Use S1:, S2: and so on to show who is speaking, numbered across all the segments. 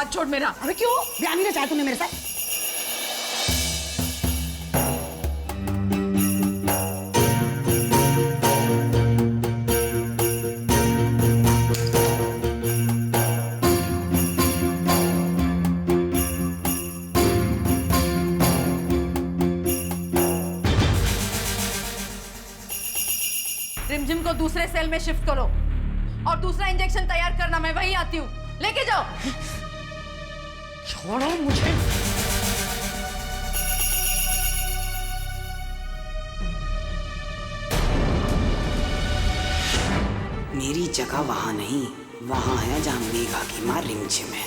S1: हाथ छोड़ मेरा।
S2: अबे क्यों? ब्याह नहीं रचा तूने मेरे साथ?
S1: रिमझिम को दूसरे सेल में शिफ्ट करो और दूसरा इंजेक्शन तैयार करना, मैं वहीं आती हूँ। लेके जाओ।
S2: छोड़ो मुझे। मेरी जगह वहां नहीं, वहां है जहां मेघा की मां रिमझिम है।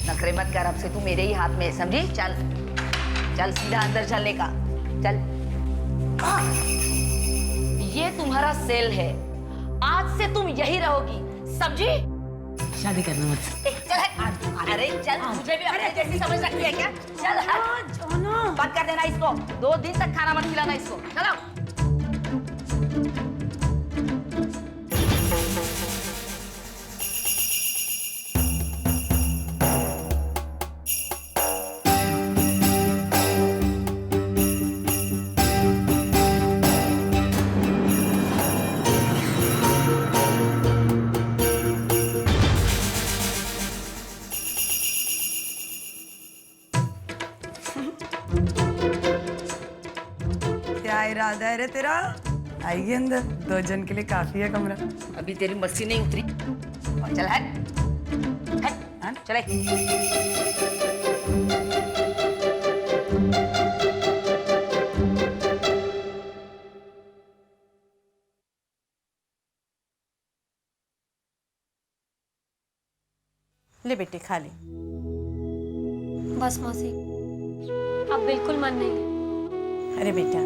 S3: नखरे मत कर, अब से तू मेरे ही हाथ में है, समझी? चल चल सीधा अंदर चलने का। चल। ये तुम्हारा सेल है, आज से तुम यही रहोगी, समझी?
S2: शादी करना मत।
S3: चल। अरे चल, मुझे भी अपने जैसी समझ रखती है क्या? चल बंद कर देना इसको, 2 दिन तक खाना मत खिलाना इसको। चलो।
S4: क्या इरादा है रे तेरा? आइए अंदर, 2 जन के लिए काफी है कमरा।
S3: अभी तेरी मस्ती नहीं उतरी। और चल हट हट चले।
S5: ले बेटे खा ले।
S6: बस मौसी, अब बिल्कुल मन नहीं।
S5: अरे बेटा,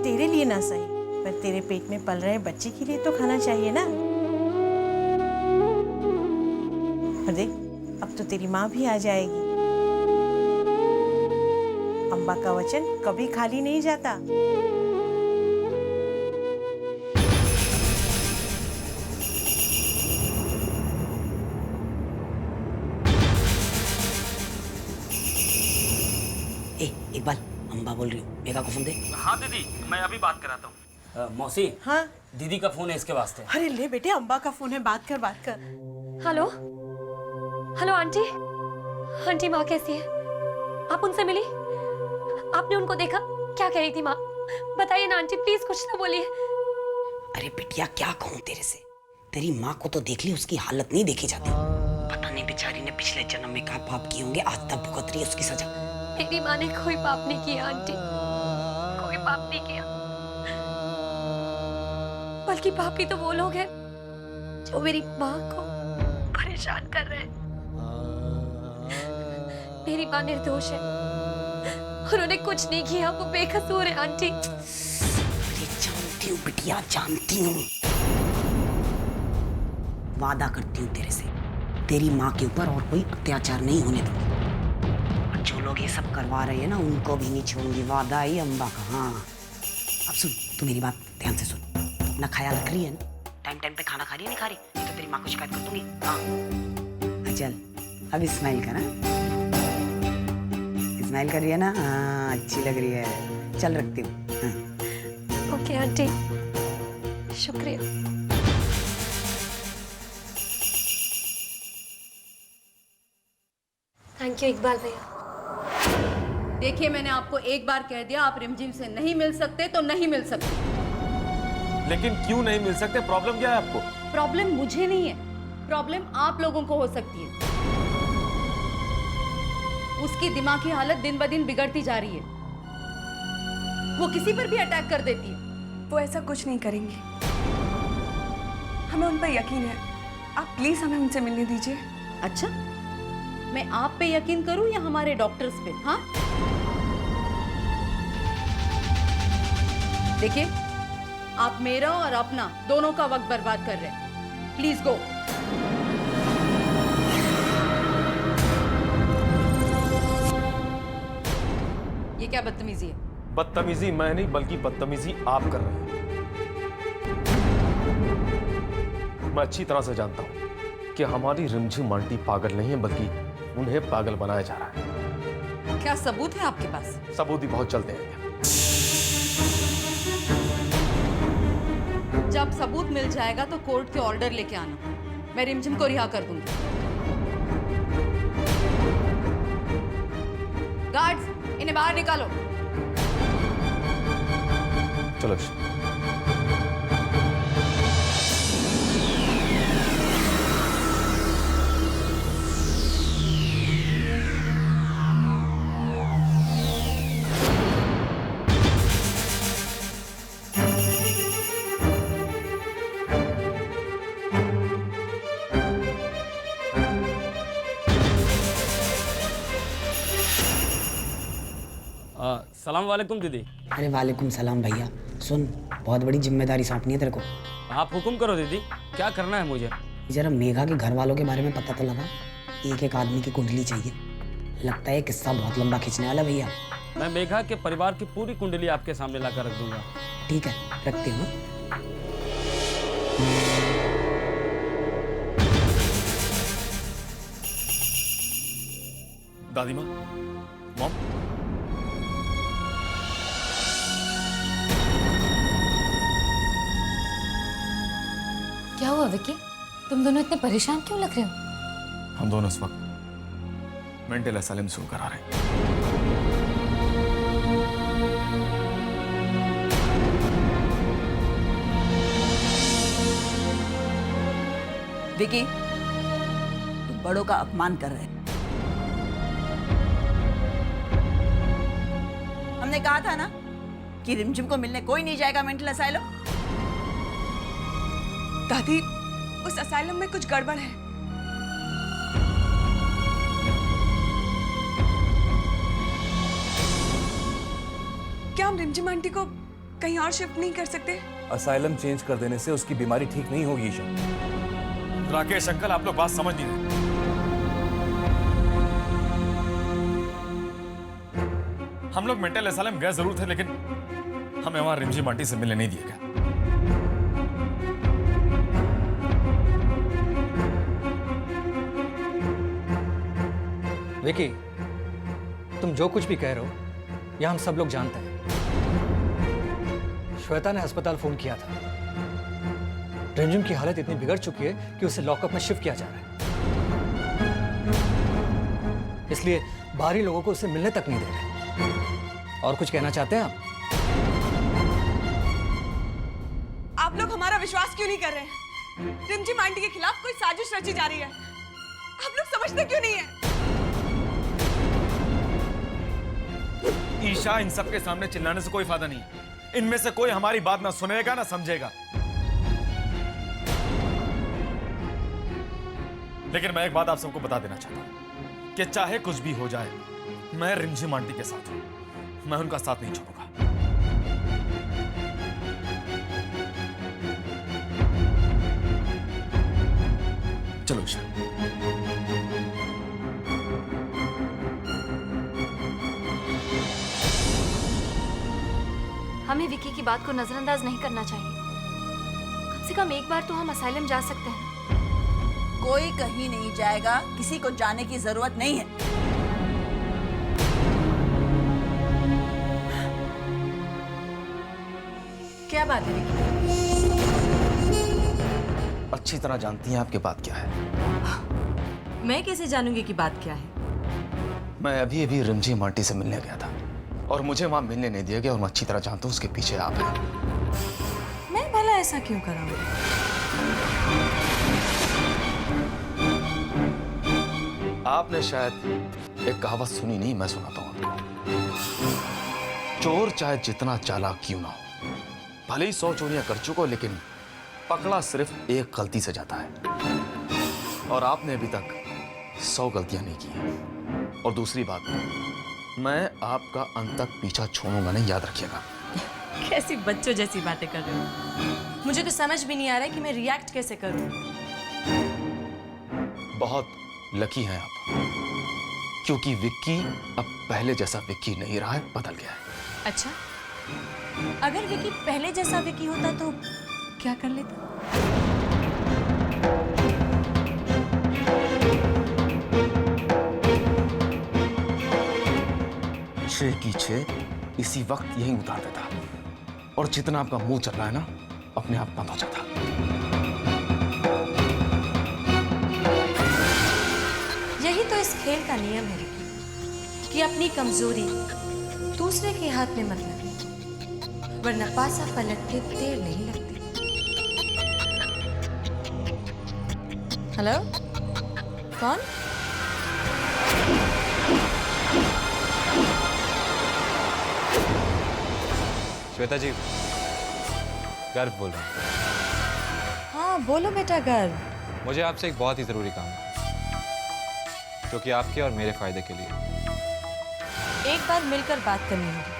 S5: तेरे लिए ना सही पर तेरे पेट में पल रहे बच्चे के लिए तो खाना चाहिए ना। और देख, अब तो तेरी माँ भी आ जाएगी। अम्बा का वचन कभी खाली नहीं जाता।
S2: इकबाल, अम्बा बोल रही हूँ, मेघा को फोन दे।
S7: हाँ दीदी, मैं अभी बात कराता हूँ। मौसी,
S5: हाँ
S7: दीदी का फोन है इसके वास्ते।
S5: अरे ले बेटे, अम्बा का फोन है, बात कर।
S6: हेलो हेलो आंटी, आंटी माँ कैसी है? आप उनसे मिली? आपने उनको देखा? क्या कह रही थी माँ? बताइए ना आंटी, प्लीज कुछ तो बोलिए।
S2: अरे बिटिया, क्या कहूँ तेरे से? तेरी माँ को तो देख ली, उसकी हालत नहीं देखी जाती। पता नहीं बेचारी ने पिछले जन्म में क्या पाप किए होंगे, आज तक भुगत रही है उसकी सजा।
S6: मेरी माँ ने कोई पाप नहीं किया आंटी, कोई पाप नहीं किया। बल्कि पापी तो वो लोग हैं जो मेरी माँ को परेशान कर रहे हैं। मेरी माँ निर्दोष है, उन्होंने कुछ नहीं किया, वो बेकसूर है आंटी।
S2: अरे जानती हूँ बिटिया, जानती हूँ। वादा करती हूँ तेरे से, तेरी माँ के ऊपर और कोई अत्याचार नहीं होने दूंगी। जो लोग ये सब करवा रहे हैं ना, उनको भी नहीं छोड़ूंगी, वादा ही अम्बा का। हाँ, अब सुन, तू मेरी बात ध्यान से सुन। तू अपना ख्याल रख रही है ना? टाइम टाइम पे खाना खा रही है, नहीं खा रही? नहीं तो तेरी माँ को शिकायत कर दूंगी। हाँ चल, अब स्माइल कर। स्माइल कर रही है ना? हाँ, अच्छी लग रही है। चल रखती हूँ। हाँ।
S6: ओके आंटी, शुक्रिया। थैंक यू इकबाल भैया।
S1: देखिए, मैंने आपको एक बार कह दिया, आप रिमझिम से नहीं मिल सकते तो नहीं मिल सकते।
S8: लेकिन क्यों नहीं मिल सकते? प्रॉब्लम क्या है आपको?
S1: प्रॉब्लम मुझे नहीं है, प्रॉब्लम आप लोगों को हो सकती है। उसकी दिमागी हालत दिन ब दिन बिगड़ती जा रही है, वो किसी पर भी अटैक कर देती है।
S4: वो ऐसा कुछ नहीं करेंगे, हमें उन पर यकीन है। आप प्लीज हमें उनसे मिलने दीजिए।
S1: अच्छा, मैं आप पे यकीन करूं या हमारे डॉक्टर्स पे? हाँ, देखिए, आप मेरा और अपना दोनों का वक्त बर्बाद कर रहे हैं। Please go. ये क्या बदतमीजी है?
S8: बदतमीजी मैं नहीं, बल्कि बदतमीजी आप कर रहे हैं। मैं अच्छी तरह से जानता हूं कि हमारी रिमझिम आंटी पागल नहीं है, बल्कि उन्हें पागल बनाया जा रहा है।
S1: क्या सबूत है आपके पास?
S8: सबूत ही बहुत चलते हैं।
S1: जब सबूत मिल जाएगा तो कोर्ट के ऑर्डर लेके आना, मैं रिमझिम को रिहा कर दूंगी। गार्ड्स, इन्हें बाहर निकालो।
S8: चलो।
S7: सलाम वालेकुम दीदी।
S2: अरे वालेकुम सलाम भैया। सुन, बहुत बड़ी जिम्मेदारी सौंपनी है तेरे को।
S7: आप हुक्म करो दीदी, क्या करना है मुझे?
S2: जरा मेघा के घर वालों के बारे में पता तो लगा। एक एक आदमी की कुंडली चाहिए। लगता है किस्सा बहुत लंबा खींचने वाला भैया।
S7: मैं मेघा के परिवार की पूरी कुंडली आपके सामने लाकर रख दूंगा।
S2: ठीक है, रखते हूँ।
S8: दादी माँ, मॉम,
S6: क्या हुआ विकी? तुम दोनों इतने परेशान क्यों लग रहे हो?
S8: हम दोनों इस वक्त मेंटल असाइलम शुरू करा रहे हैं।
S3: विकी, तुम बड़ों का अपमान कर रहे हैं। हमने कहा था ना कि रिमझिम को मिलने कोई नहीं जाएगा मेंटल असाइलम।
S4: दादी, उस असाइलम में कुछ गड़बड़ है। क्या हम रिमझिम आंटी को कहीं और शिफ्ट नहीं कर सकते?
S9: असाइलम चेंज कर देने से उसकी बीमारी ठीक नहीं होगी ईशा।
S8: राकेश अंकल, आप लोग बात समझ नहीं रहे। हम लोग मेंटल असाइलम गए जरूर थे, लेकिन हमें वहां रिमझिम आंटी से मिलने नहीं दिया गया।
S10: विकी, तुम जो कुछ भी कह रहे हो यह हम सब लोग जानते हैं। श्वेता ने अस्पताल फोन किया था। रिमझिम की हालत इतनी बिगड़ चुकी है कि उसे लॉकअप में शिफ्ट किया जा रहा है। इसलिए बाहरी लोगों को उसे मिलने तक नहीं दे रहे। और कुछ कहना चाहते हैं आप?
S4: आप लोग हमारा विश्वास क्यों नहीं कर रहे हैं? रिमझिम आंटी के खिलाफ कोई साजिश रची जा रही है। आप लोग समझते क्यों नहीं है?
S8: ईशा, इन सबके सामने चिल्लाने से कोई फायदा नहीं। इनमें से कोई हमारी बात ना सुनेगा ना समझेगा। लेकिन मैं एक बात आप सबको बता देना चाहता हूं कि चाहे कुछ भी हो जाए, मैं रिमझिम आंटी के साथ हूं। मैं उनका साथ नहीं छोड़ूंगा। चलो ईशा।
S6: हमें विकी की बात को नजरअंदाज नहीं करना चाहिए। कम से कम एक बार तो हम असाइलम जा सकते हैं।
S3: कोई कहीं नहीं जाएगा, किसी को जाने की जरूरत नहीं है।
S5: क्या बात है विकी?
S8: अच्छी तरह जानती हैं आपकी बात क्या है।
S5: मैं कैसे जानूंगी कि बात क्या है?
S8: मैं अभी अभी रिमझिम आंटी से मिलने गया था और मुझे वहां मिलने नहीं दिया गया, और मैं अच्छी तरह जानता हूं उसके पीछे आप हैं।
S5: मैं भला ऐसा क्यों कराऊंगी?
S8: आपने शायद एक कहावत सुनी नहीं, मैं सुनाता हूं आपको। चोर चाहे जितना चालाक क्यों ना हो, भले ही 100 चोरियां कर चुको, लेकिन पकड़ा सिर्फ एक गलती से जाता है। और आपने अभी तक 100 गलतियां नहीं की। और दूसरी बात, मैं आपका अंत तक पीछा छोड़ूंगा नहीं, याद रखिएगा।
S5: कैसी बच्चों जैसी बातें कर रहे हो? मुझे तो समझ भी नहीं आ रहा है कि मैं रिएक्ट कैसे करूं।
S8: बहुत लकी हैं आप, क्योंकि विक्की अब पहले जैसा विक्की नहीं रहा है, बदल गया है।
S5: अच्छा, अगर विकी पहले जैसा विकी होता तो क्या कर लेता?
S8: छह की छह इसी वक्त यहीं उतार देता, और जितना आपका मुंह चल रहा है ना, अपने आप बंद हो जाता।
S6: यही तो इस खेल का नियम है कि अपनी कमजोरी दूसरे के हाथ में मत लगे, वरना पासा पलट के देर नहीं लगती। हेलो, कौन?
S9: श्वेता जी, गर्व बोल रहा हूँ।
S5: हाँ बोलो बेटा गर्व।
S9: मुझे आपसे एक बहुत ही ज़रूरी काम है, जो कि आपके और मेरे फायदे के लिए।
S5: एक बार मिलकर बात करनी होगी।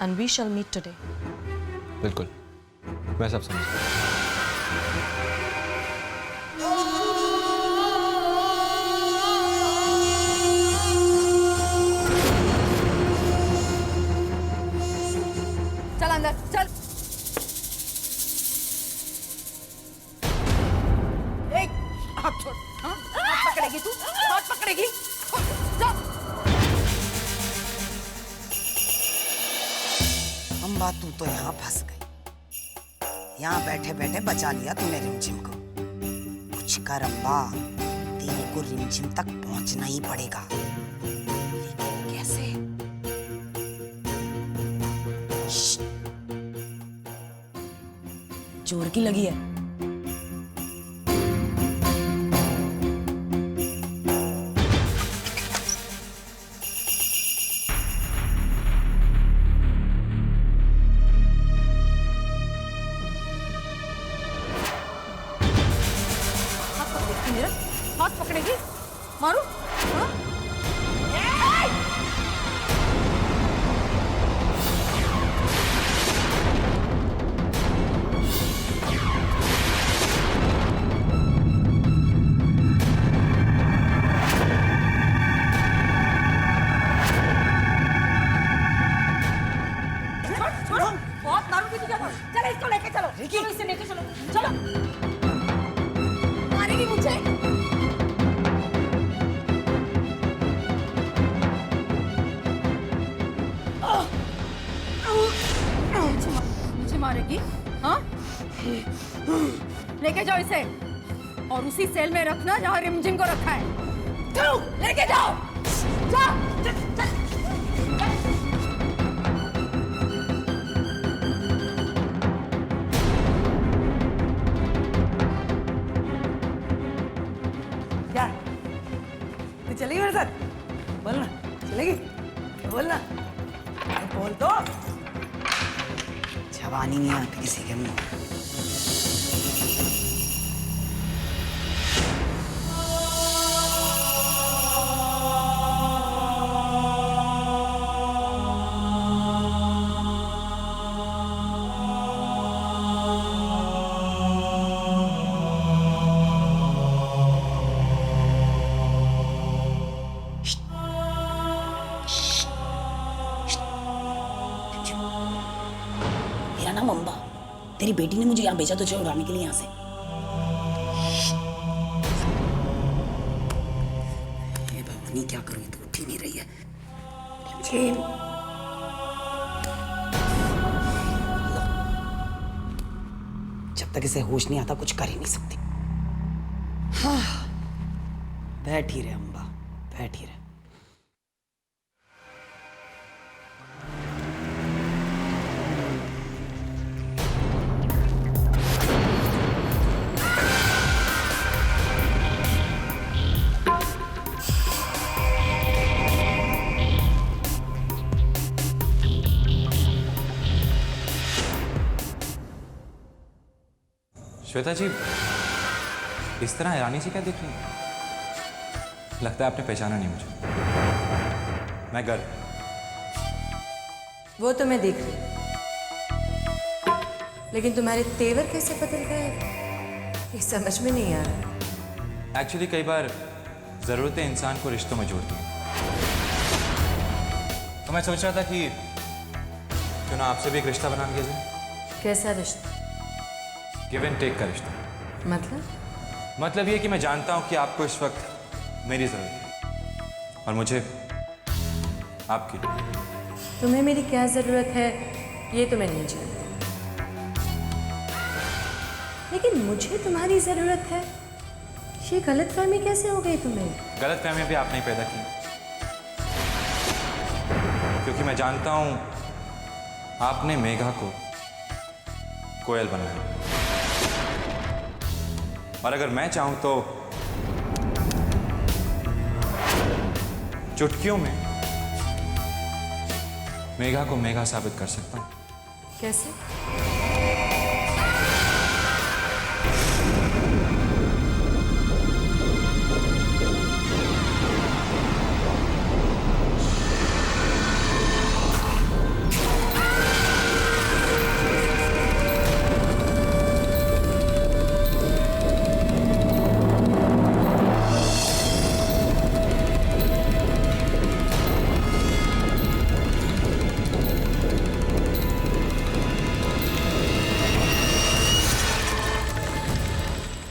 S5: And we shall meet today.
S9: बिल्कुल, मैं सब समझ गया।
S1: चल अंदर चल। एक हाथ छोड़। हाँ? हाथ पकड़ेगी तू? हाथ पकड़ेगी? चल।
S2: अम्बा तू तो यहाँ फंस गई। यहाँ बैठे बैठे बचा लिया तूने रिमझिम को। कुछ कर अम्बा, तेरे को रिमझिम तक पहुंचना ही पड़ेगा। लेकिन कैसे? जोर की लगी है।
S1: हाथ पकड़ेगी? मारू? हाँ? छोड़ो, बहुत दारू पीती है। चलो इसको लेके चलो। चलो इसे लेके चलो। चलो। मारेगी मुझे। मुझे मारेगी? हाँ? लेके जाओ इसे और उसी सेल में रखना जहाँ रिमझिम को रखा है। चलो लेके जाओ। जाओ। चल, चल।
S11: क्या तू चलेगी मेरे साथ? बोलना, चलेगी? बोलना, बोल दो।
S2: जवानी नहीं आती किसी के मुंह। मेरा नाम अम्बा। तेरी बेटी ने मुझे यहाँ भेजा तुझे उड़ाने के लिए यहाँ से। ये भगवानी क्या करूँ, तो उठ ही नहीं रही है। जब तक इसे होश नहीं आता कुछ कर ही नहीं सकती। हाँ, बैठ ही रहे अम्बा, बैठ ही रहे।
S9: श्वेता जी, इस तरह हैरानी से क्या देख रही हैं? लगता है आपने पहचाना नहीं मुझे। मैं गर्व।
S5: वो तो मैं देख रही, लेकिन तुम्हारे तेवर कैसे बदल गए ये समझ में नहीं आ रहा।
S9: एक्चुअली कई बार ज़रूरतें इंसान को रिश्तों में जोड़ती हैं। तो मैं सोच रहा था कि क्यों ना आपसे भी एक रिश्ता बना लिया जाए।
S5: कैसा रिश्ता?
S9: गिव एंड टेक का रिश्ता।
S5: मतलब
S9: ये कि मैं जानता हूं कि आपको इस वक्त मेरी ज़रूरत है और मुझे आपकी।
S5: तुम्हें मेरी क्या ज़रूरत है ये तो मैं नहीं जानती, लेकिन मुझे तुम्हारी ज़रूरत है, ये गलतफहमी कैसे हो गई तुम्हें?
S9: गलतफहमियां भी आपने ही पैदा की, क्योंकि मैं जानता हूं आपने मेघा को कोयल बनाया, और अगर मैं चाहूं तो चुटकियों में मेघा को मेघा साबित कर सकता हूं।
S5: कैसे?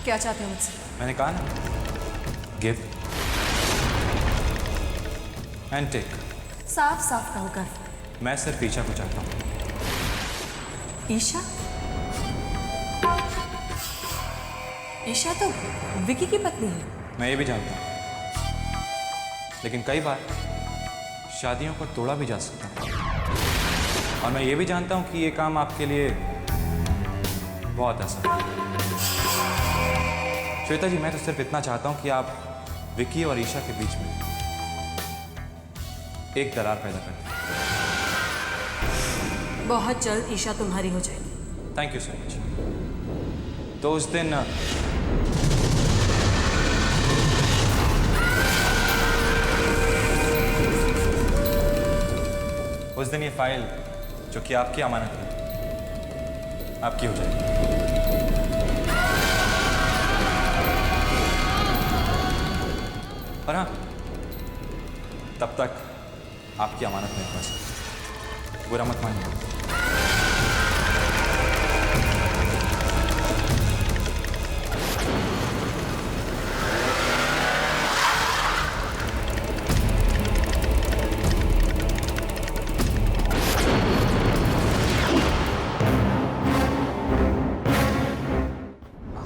S4: क्या चाहते हो मुझसे?
S9: मैंने कहा ना, गिव एंड टेक।
S4: साफ साफ कहो कर।
S9: मैं सिर्फ ईशा को चाहता हूं।
S4: ईशा? ईशा तो विकी की पत्नी है।
S9: मैं ये भी जानता हूं, लेकिन कई बार शादियों को तोड़ा भी जा सकता है, और मैं ये भी जानता हूं कि ये काम आपके लिए बहुत आसान है। श्वेता जी, मैं तो सिर्फ इतना चाहता हूं कि आप विकी और ईशा के बीच में एक दरार पैदा कर दें।
S4: बहुत जल्द ईशा तुम्हारी हो जाएगी।
S9: Thank you so much. तो उस दिन ये फाइल जो कि आपकी अमानत है, आपकी हो जाएगी। और हाँ, तब तक आपकी अमानत मेरे पास है, बुरा मत मानिए।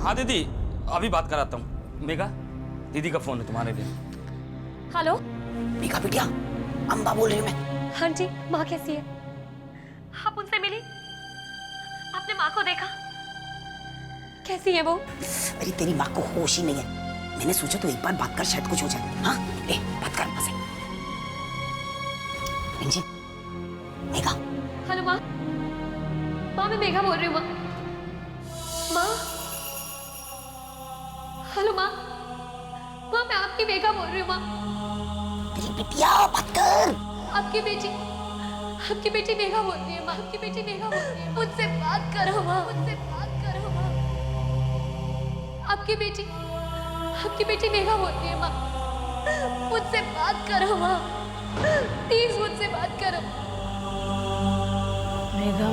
S7: हाँ दीदी, अभी बात कराता हूँ। मेघा, दीदी का फोन है तुम्हारे लिए।
S6: हेलो
S2: मेघा बिटिया, अम्बा बोल रही हूँ मैं।
S6: हाँ जी, माँ कैसी है? आप उनसे मिली? आपने माँ को देखा? कैसी है वो?
S2: अरे तेरी माँ को होश ही नहीं है। मैंने सोचा तो एक बार बात कर, शायद कुछ हो जाए। हाँ ले बात कर माँ से। इंजन, मेघा।
S6: हेलो माँ। माँ मैं मेघा बोल रही हूँ। माँ माँ। हेलो माँ। माँ मैं आपकी मेघा बोल रही हूँ। माँ
S2: तेरी बिटिया बात कर।
S6: आपकी बेटी मेघा बोल रही है। माँ आपकी बेटी मेघा बोल रही है। मुझसे बात करो माँ, मुझसे बात करो माँ। आपकी बेटी मेघा बोल रही है। माँ मुझसे बात करो माँ, प्लीज मुझसे बात करो।
S5: मेघा,